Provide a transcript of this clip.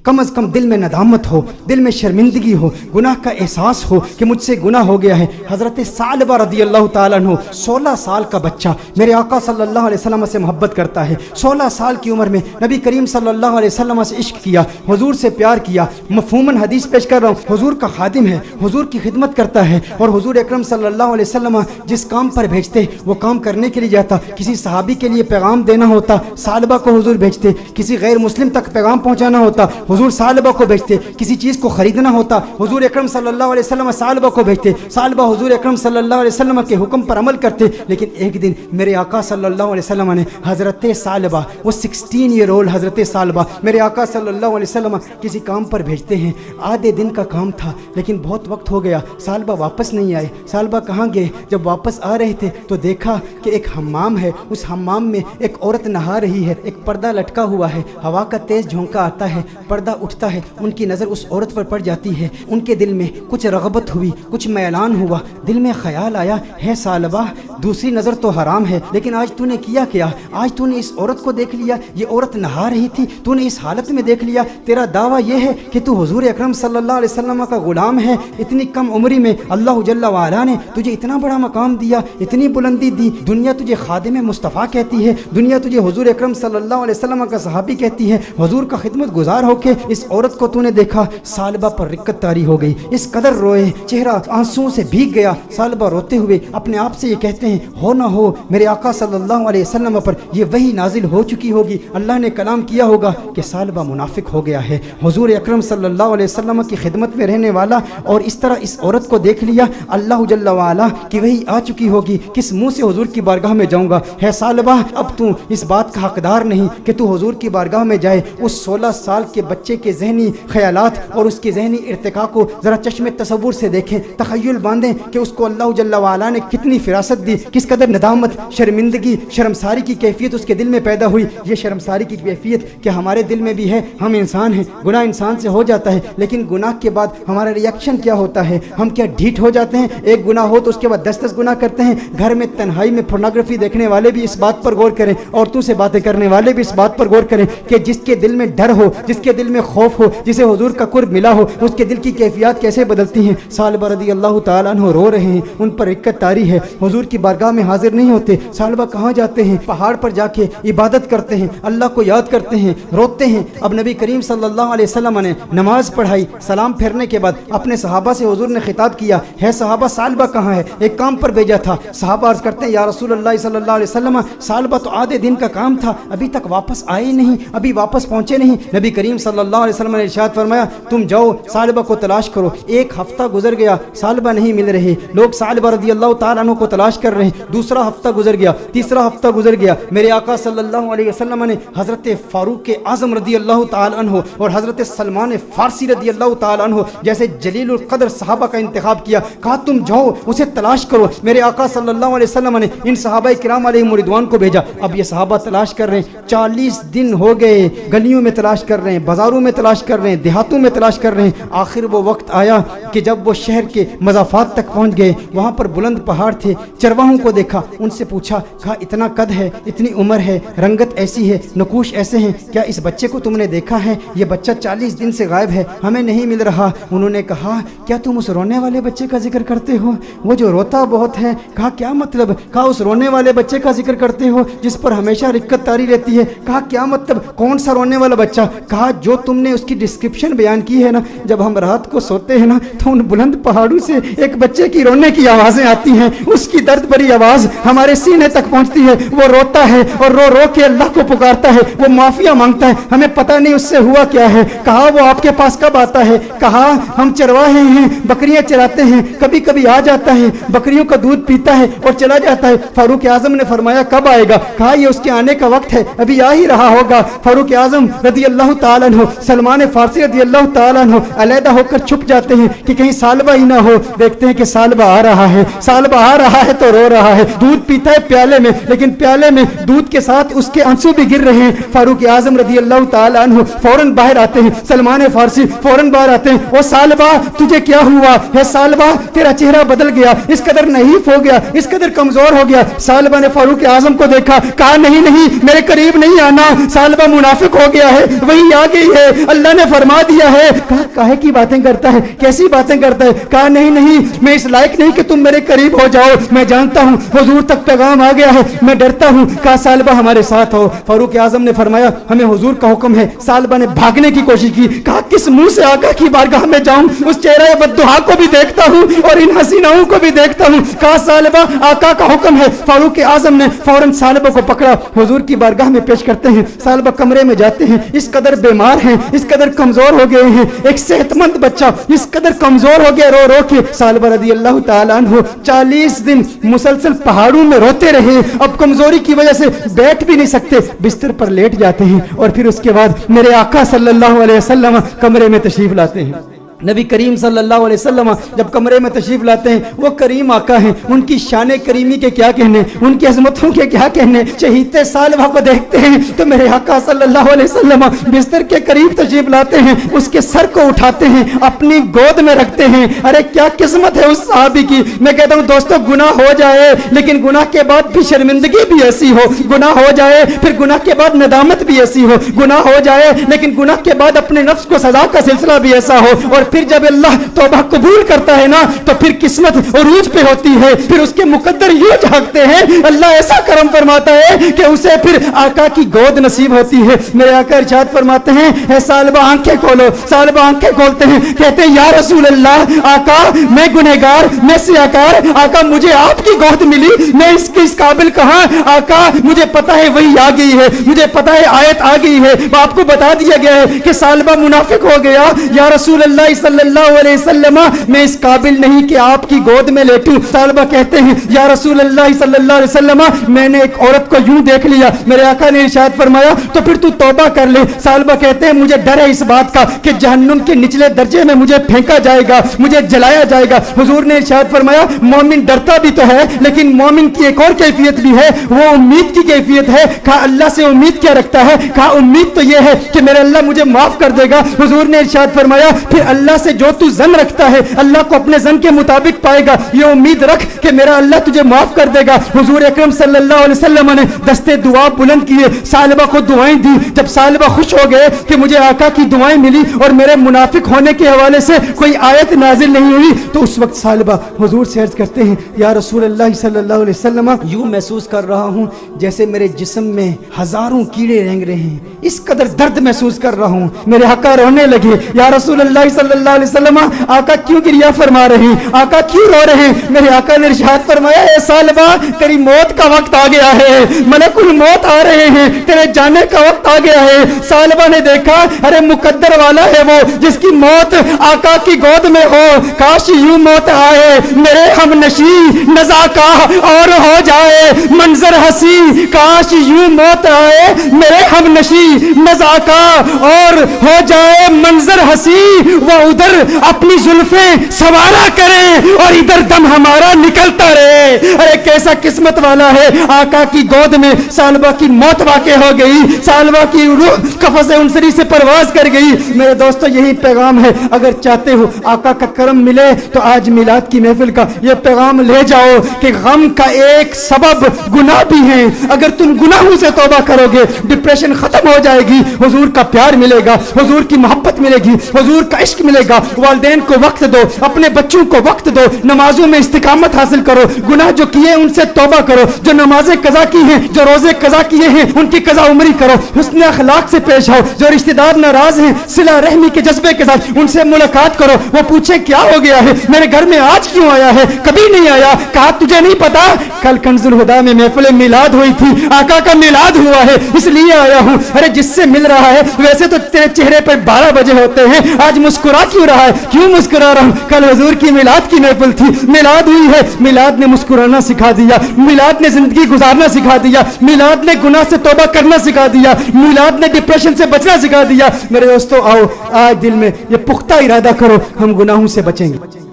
कम अज़ कम दिल में नदामत हो, दिल में शर्मिंदगी हो, गुनाह का एहसास हो कि मुझसे गुनाह हो गया है। हज़रत सालबा रज़ी अल्लाह ताला अन्हु 16 साल का बच्चा मेरे आका सल्लल्लाहु अलैहि वसल्लम से मोहब्बत करता है। 16 साल की उम्र में नबी करीम सल्लल्लाहु अलैहि वसल्लम से इश्क किया, हुजूर से प्यार किया। मफ़हूमन हदीस पेश कर रहा हूँ, हुजूर का खादिम है, हुजूर की खिदमत करता है और हुजूर अकरम सल्लल्लाहु अलैहि वसल्लम जिस काम पर भेजते वो काम करने के लिए जाता। किसी सहाबी के लिए पैगाम देना होता, सालबा को हुजूर भेजते। किसी गैर मुस्लिम तक पैगाम पहुंचाना होता, हुजूर सालबा को भेजते। किसी चीज़ को ख़रीदना होता, हुजूर अकरम सल्लल्लाहु अलैहि वसल्लम सालबा को भेजते। सालबा हुजूर अकरम सल्लल्लाहु अलैहि वसल्लम के हुक्म पर अमल करते। लेकिन एक दिन मेरे आका सल्लल्लाहु अलैहि वसल्लम ने हज़रत सालबा, वो 16 ईयर ओल्ड हज़रत सालबा मेरे आका सल्लल्लाहु अलैहि वसल्लम किसी काम पर भेजते हैं। आधे दिन का काम था लेकिन बहुत वक्त हो गया, सालबा वापस नहीं आए। सालबा कहाँ गए? जब वापस आ रहे थे तो देखा कि एक हम्माम है, उस हम्माम में एक औरत नहा रही है, एक पर्दा लटका हुआ है, हवा का तेज़ झोंका आता है, पर्दा उठता है, उनकी नज़र उस औरत पर पड़ जाती है। उनके दिल में कुछ रग़बत हुई, कुछ मैलान हुआ, दिल में ख़याल आया, है सालबा दूसरी नज़र तो हराम है लेकिन आज तूने किया क्या? आज तूने इस औरत को देख लिया, ये औरत नहा रही थी, तूने इस हालत में देख लिया। तेरा दावा ये है कि तू हुजूर अकरम सल्लल्लाहु अलैहि वसल्लम का ग़ुलाम है। इतनी कम उम्री में अल्लाह जल्ला व अला ने तुझे इतना बड़ा मकाम दिया, इतनी बुलंदी दी। दुनिया तुझे खादिम मुस्तफ़ा कहती है, दुनिया तुझे हुजूर अकरम सल्लल्लाहु अलैहि वसल्लम का सहाबी कहती है। हुजूर का खिदमत गुजार होके इस औरत को तूने देखा। सालबा पर रिक्कत तारी हो गई, इस कदर रोए, चेहरा आंसुओं से भीग गया। सालबा रोते हुए अपने आप से ये कहते हैं, हो ना हो मेरे आका सल्लल्लाहु अलैहि वसल्लम पर ये वही नाजिल हो चुकी होगी, अल्लाह ने कलाम किया होगा कि सालबा मुनाफिक हो गया है। हुजूर अकरम सल्लल्लाहु अलैहि वसल्लम की खिदमत में रहने वाला और इस तरह इस औरत को देख लिया, अल्लाह जल्ला व अला की वही आ चुकी होगी, किस मुंह से हुजूर की बारगाह में जाऊंगा? है सालबा अब तू इस बात का हकदार नहीं कि तू हुजूर की बारगाह में जाए। उस 16 साल के बच्चे के जहनी ख्यालात और उसके जहनी इर्तिका को ज़रा चश्मे तसव्वुर से देखें, तख़य्युल बांधें कि उसको अल्लाह जल्ला व अला ने कितनी फिरासत दी, किस कदर नदामत, शर्मिंदगी, शर्मसारी की कैफियत उसके दिल में पैदा हुई। ये शर्मसारी की कैफियत कि हमारे दिल में भी है, हम इंसान हैं, गुनाह इंसान से हो जाता है, लेकिन गुनाह के बाद हमारा रिएक्शन क्या होता है? हम क्या ढीठ हो जाते हैं? एक गुनाह हो तो उसके बाद 10-10 गुनाह करते हैं। घर में तन्हाई में पोर्नोग्राफी देखने वाले भी इस बात पर गौर करें, औरतों से बातें करने वाले भी इस बात पर गौर करें कि जिसके दिल में डर हो, जिसके दिल में खौफ हो, जिसे हुजूर का कुर्ब मिला हो, उसके दिल की कैफियत कैसे बदलती हैं। सालबा रज़ी अल्लाह ताला अन्हु रो रहे हैं, उन पर रिक्कत तारी है, हुजूर की बारगाह में हाजिर नहीं होते। सालबा कहाँ जाते हैं? पहाड़ पर जाके इबादत करते हैं, अल्लाह को याद करते हैं, रोते हैं। अब नबी करीम सल्लल्लाहु अलैहि वसल्लम ने नमाज पढ़ाई, सलाम फेरने के बाद अपने सहाबा से हुजूर ने खिताब किया, है सहाबा सालबा कहाँ है? एक काम पर भेजा था। सहाबा अर्ज करते हैं, या रसूल अल्लाह सल्लल्लाहु अलैहि वसल्लम सालबा तो आधे दिन का काम था, अभी तक वापस आए नहीं, अभी वापस पहुँचे नहीं। नबी करीम सल्लल्लाहु अलैहि वसल्लम ने इरशाद फरमाया, तुम जाओ सालबा को तलाश करो। एक हफ्ता गुजर गया, सालबा नहीं मिल रहे, लोग सालबा रज़ी अल्लाह ताला अन्हु को तलाश कर रहे हैं। दूसरा हफ्ता गुजर गया, तीसरा हफ्ता गुजर गया। मेरे आका सल्लल्लाहु अलैहि वसल्लम ने हज़रत फारूक आज़म रज़ी अल्लाह ताला अन्हु और हज़रत सलमान फारसी रज़ी अल्लाह ताला अन्हु जैसे जलीलुल क़द्र सहाबा का इंतखाब किया, कहा तुम जाओ उसे तलाश करो। मेरे आका सल्लल्लाहु अलैहि वसल्लम ने इन सहाबाए किराम अलैहिम रिदवान को भेजा। अब ये सहाबा तलाश कर रहे हैं, 40 दिन हो गए, गलियों में तलाश कर रहे हैं, बाज़ारों में तलाश कर रहे हैं, देहातों में तलाश कर रहे हैं। आखिर वो वक्त आया कि जब वो शहर के मज़ाफ़ात तक पहुँच गए, वहाँ पर बुलंद पहाड़ थे। चरवाहों को देखा, उनसे पूछा, कहा इतना कद है, इतनी उम्र है, रंगत ऐसी है, नकूश ऐसे हैं, क्या इस बच्चे को तुमने देखा है? ये बच्चा 40 दिन से गायब है, हमें नहीं मिल रहा। उन्होंने कहा, क्या तुम उस रोने वाले बच्चे का जिक्र करते हो, वो जो रोता बहुत है? कहा क्या मतलब? कहा उस रोने वाले बच्चे का जिक्र करते हो जिस पर हमेशा रिक्कत तारी रहती है? कहा क्या मतलब, कौन सा रोने वाला बच्चा? कहा जो तुमने उसकी डिस्क्रिप्शन बयान की है ना, जब हम रात को सोते हैं ना तो उन बुलंद पहाड़ों से एक बच्चे की रोने की आवाज़ें आती हैं, उसकी दर्द भरी आवाज़ हमारे सीने तक पहुंचती है, वो रोता है और रो रो के अल्लाह को पुकारता है, वो माफिया मांगता है, हमें पता नहीं उससे हुआ क्या है। कहा वो आपके पास कब आता है? कहा हम चरवाहे हैं, बकरियां चराते हैं, कभी कभी आ जाता है, बकरियों का दूध पीता है और चला जाता है। फारूक आजम ने फरमाया कब आएगा? कहा ये उसके आने का वक्त है, अभी आ ही रहा होगा। फारूक आजम रज़ी अल्लाह ताला अन्हु, सलमान फारसी रज़ी अल्लाह ताला अन्हु अलहदा होकर छुप जाते हैं कि कहीं सालबा ही ना हो। देखते हैं कि सालबा आ रहा है, सालबा आ रहा है तो रो रहा है, दूध पीता है प्याले में, लेकिन प्याले में दूध के साथ उसके आंसू भी गिर रहे हैं। फारूक आजम रज़ी अल्लाह ताला अन्हु फौरन बाहर आते हैं, सलमान फारसी फौरन बाहर आते हैं, ओ सालबा तुझे क्या हुआ है? सालबा तेरा चेहरा बदल गया, इस कदर नहीफ हो गया, इस कदर कमजोर हो गया। सालबा ने फारूक आजम को देखा, कहा नहीं नहीं मेरे करीब नहीं आना, सालबा मुनाफिक हो गया है, वही आ गई ہے, اللہ نے فرما دیا ہے. کہا کاہے کی باتیں کرتا ہے, کیسی باتیں کرتا ہے. کہا نہیں نہیں, میں اس لائق نہیں کہ تم میرے قریب ہو جاؤ, میں جانتا ہوں حضور تک پیغام آ گیا ہے, میں ڈرتا ہوں. کہا ثعلبہ ہمارے ساتھ ہو. فاروق اعظم نے فرمایا ہمیں حضور کا حکم ہے. ثعلبہ نے بھاگنے کی کوشش کی. کہا کس منہ سے آقا کی بارگاہ میں جاؤں, اس چہرہ بددعا کو بھی دیکھتا ہوں اور ان حسیناؤں کو بھی دیکھتا ہوں. کہا ثعلبہ آقا کا حکم ہے. فاروق اعظم نے فوراً ثعلبہ کو پکڑا, حضور کی بارگاہ میں پیش کرتے ہیں. ثعلبہ کمرے میں جاتے ہیں, اس قدر بیمار ہیں, اس قدر کمزور ہو گئے ہیں, ایک صحت مند بچہ اس قدر کمزور ہو گیا رو رو کے. ثعلبہ رضی اللہ تعالیٰ عنہ 40 دن مسلسل پہاڑوں میں روتے رہے. اب کمزوری کی وجہ سے بیٹھ بھی نہیں سکتے, بستر پر لیٹ جاتے ہیں. اور پھر اس کے بعد میرے آقا صلی اللہ علیہ وسلم کمرے میں تشریف لاتے ہیں. نبی کریم صلی اللہ علیہ وسلم جب کمرے میں تشریف لاتے ہیں, وہ کریم آقا ہیں, ان کی شان کریمی کے کیا کہنے, ان کی عظمتوں کے کیا کہنے. چہیتے ثعلبہ کو دیکھتے ہیں تو میرے آقا صلی اللہ علیہ وسلم بستر کے قریب تشریف لاتے ہیں, اس کے سر کو اٹھاتے ہیں, اپنی گود میں رکھتے ہیں. ارے کیا قسمت ہے اس صحابی کی. میں کہتا ہوں دوستو, گناہ ہو جائے لیکن گناہ کے بعد بھی شرمندگی بھی ایسی ہو, گناہ ہو جائے پھر گناہ کے بعد ندامت بھی ایسی ہو, گناہ ہو جائے لیکن گناہ کے بعد اپنے نفس کو سزا کا سلسلہ بھی ایسا ہو. اور پھر جب اللہ توبہ قبول کرتا ہے نا تو پھر قسمت عروج پہ ہوتی ہے, پھر اس کے مقدر یوں جھانکتے ہیں, اللہ ایسا کرم فرماتا ہے کہ اسے پھر آقا کی گود نصیب ہوتی ہے. میرے آقا ارشاد فرماتے ہیں اے ثعلبہ آنکھیں کھولو. ثعلبہ آنکھیں کھولتے ہیں, کہتے ہیں یا رسول اللہ, آقا میں گنہگار, میں سیاکار, آقا مجھے آپ کی گود ملی, میں اس قابل کہاں. آقا مجھے پتا ہے وہی آ گئی ہے, مجھے پتا ہے آیت آ گئی ہے, آپ کو بتا دیا گیا ہے کہ ثعلبہ منافق ہو گیا. یا رسول اللہ صلی اللہ علیہ وسلم میں اس قابل نہیں کہ آپ کی گود میں لیٹوں. ثعلبہ کہتے ہیں یا رسول اللہ صلی اللہ علیہ وسلم میں نے ایک عورت کو یوں دیکھ لیا. میرے آقا نے ارشاد فرمایا تو پھر تو توبہ کر لے. ثعلبہ کہتے ہیں مجھے ڈر ہے اس بات کا کہ جہنم کے نچلے درجے میں مجھے پھینکا جائے گا, مجھے جلایا جائے گا. حضور نے ارشاد فرمایا مومن ڈرتا بھی تو ہے لیکن مومن کی ایک اور کیفیت بھی ہے, وہ امید کی کیفیت ہے. کہا اللہ سے امید کیا رکھتا ہے. کہا امید تو یہ ہے کہ میرے اللہ مجھے معاف کر دے گا. حضور نے ارشاد فرمایا پھر اللہ سے جو تو زن رکھتا ہے اللہ کو اپنے زن کے مطابق پائے گا, یہ امید رکھ کہ میرا اللہ تجھے معاف کر دے گا. حضور اکرم صلی اللہ علیہ وسلم نے دستے دعا بلند کیے, ثعلبہ کو دعائیں دی. جب ثعلبہ خوش ہو گئے کہ مجھے آقا کی دعائیں ملی اور میرے منافق ہونے کے حوالے سے کوئی آیت نازل نہیں ہوئی, تو اس وقت ثعلبہ حضور سے عرض کرتے ہیں یا رسول اللہ صلی اللہ علیہ وسلم یوں محسوس کر رہا ہوں جیسے میرے جسم میں ہزاروں کیڑے رینگ رہے ہیں, اس قدر درد محسوس کر رہا ہوں. میرے آقا رونے لگے. یا رسول اللہ صلی اللہ علیہ وسلم آقا کیوں گریہ فرما رہے ہیں, آقا کیوں رو رہے ہیں. میرے آقا نے ارشاد فرمایا اے ثعلبہ تیری موت کا وقت آ گیا ہے, ملک الموت آ رہے ہیں, تیرے جانے کا وقت آ گیا ہے. ثعلبہ نے دیکھا ارے مقدر والا ہے وہ جس کی موت آقا کی گود میں ہو. کاش یوں موت آئے میرے ہم نشی نزاکا اور ہو جائے منظر ہنسی. کاش یوں موت آئے میرے ہم نشی نزاکا اور ہو جائے منظر ہنسی. وہ ادھر اپنی زلفیں سوارا کرے اور ادھر دم ہمارا نکلتا رہے. ارے کیسا قسمت والا ہے. آقا کی گود میں ثعلبہ کی موت واقع ہو گئی, ثعلبہ کی روح قفس انصری سے پرواز کر گئی. میرے دوستو یہی پیغام ہے, اگر چاہتے ہو آقا کا کرم ملے تو آج میلاد کی محفل کا یہ پیغام لے جاؤ کہ غم کا ایک سبب گناہ بھی ہے. اگر تم گناہوں سے توبہ کرو گے ڈپریشن ختم ہو جائے گی, حضور کا پیار ملے گا, حضور کی محبت ملے گی, حضور کا عشق ملے گا. والدین کو وقت دو, اپنے بچوں کو وقت دو, نمازوں میں استقامت حاصل کرو, گناہ جو کیے ان سے توبہ کرو, جو نمازیں قضا کی ہیں, جو روزے قضا کیے ہیں ان کی قضا عمری کرو, حسن اخلاق سے پیش آؤ. جو رشتہ دار ناراض ہیں صلہ رحمی کے جذبے کے ساتھ ان سے ملاقات کرو, وہ پوچھے کیا ہو گیا ہے, میرے گھر میں آج کیوں آیا ہے, کبھی نہیں آیا. کہا تجھے نہیں پتا کل کنز الہدیٰ میں محفل میلاد ہوئی تھی, آقا کا میلاد ہوا ہے اس لیے آیا ہوں. ارے جس سے مل رہا ہے ویسے تو تیرے چہرے پر 12 بجے ہوتے ہیں, آج مسکرا کیوں رہا ہے, کیوں مسکرا رہا ہوں. کل حضور کی میلاد کی محفل تھی, میلاد ہوئی ہے, میلاد نے مسکرانا سکھا دیا, میلاد نے زندگی گزارنا سکھا دیا, میلاد نے گناہ سے توبہ کرنا سکھا دیا, میلاد نے ڈپریشن سے بچنا سکھا دیا. میرے دوستو آؤ آج دل میں یہ پختہ ارادہ کرو ہم گناہوں سے بچیں گے.